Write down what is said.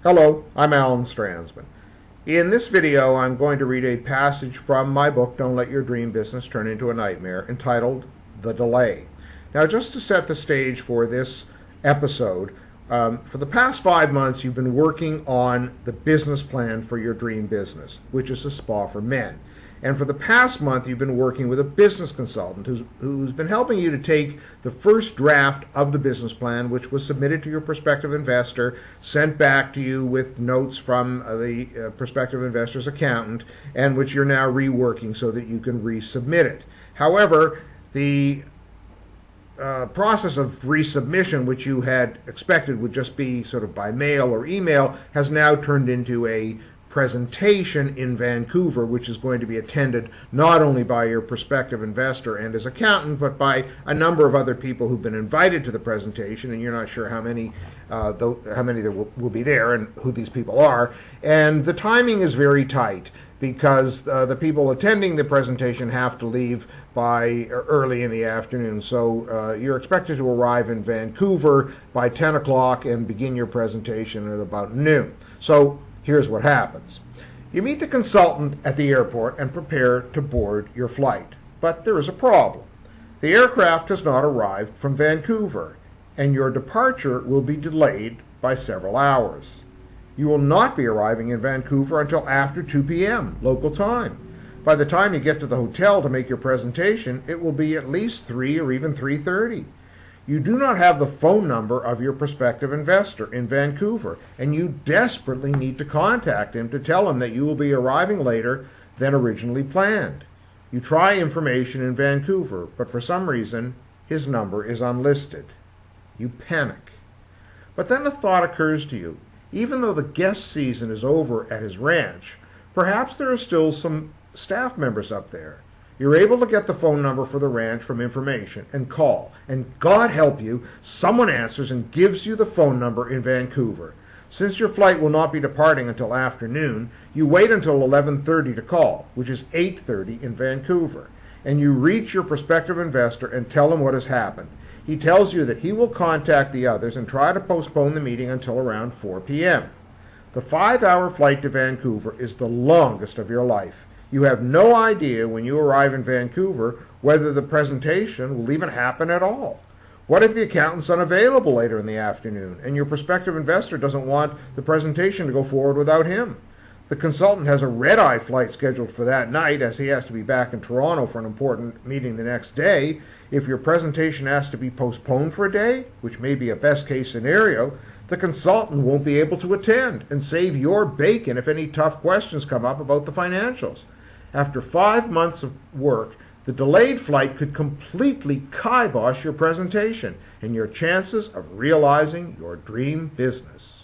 Hello, I'm Alan Stransman. In this video, I'm going to read a passage from my book, Don't Let Your Dream Business Turn Into a Nightmare, entitled The Delay. Now, just to set the stage for this episode, for the past 5 months, you've been working on the business plan for your dream business, which is a spa for men. And for the past month, you've been working with a business consultant who's been helping you to take the first draft of the business plan, which was submitted to your prospective investor, sent back to you with notes from the prospective investor's accountant, and which you're now reworking so that you can resubmit it. However, the process of resubmission, which you had expected would just be sort of by mail or email, has now turned into a presentation in Vancouver, which is going to be attended not only by your prospective investor and his accountant, but by a number of other people who've been invited to the presentation, and you're not sure how many there will be there and who these people are. And the timing is very tight because the people attending the presentation have to leave by early in the afternoon. So you're expected to arrive in Vancouver by 10 o'clock and begin your presentation at about noon. So here's what happens. You meet the consultant at the airport and prepare to board your flight. But there is a problem. The aircraft has not arrived from Vancouver, and your departure will be delayed by several hours. You will not be arriving in Vancouver until after 2 p.m. local time. By the time you get to the hotel to make your presentation, it will be at least 3 or even 3:30. You do not have the phone number of your prospective investor in Vancouver, and you desperately need to contact him to tell him that you will be arriving later than originally planned. You try information in Vancouver, but for some reason, his number is unlisted. You panic. But then a thought occurs to you. Even though the guest season is over at his ranch, perhaps there are still some staff members up there. You're able to get the phone number for the ranch from information and call, and God help you, someone answers and gives you the phone number in Vancouver. Since your flight will not be departing until afternoon, you wait until 11:30 to call, which is 8:30 in Vancouver, and you reach your prospective investor and tell him what has happened. He tells you that he will contact the others and try to postpone the meeting until around 4 p.m. The 5-hour flight to Vancouver is the longest of your life. You have no idea when you arrive in Vancouver whether the presentation will even happen at all. What if the accountant's unavailable later in the afternoon and your prospective investor doesn't want the presentation to go forward without him? The consultant has a red-eye flight scheduled for that night as he has to be back in Toronto for an important meeting the next day. If your presentation has to be postponed for a day, which may be a best-case scenario, the consultant won't be able to attend and save your bacon if any tough questions come up about the financials. After 5 months of work, the delayed flight could completely kibosh your presentation and your chances of realizing your dream business.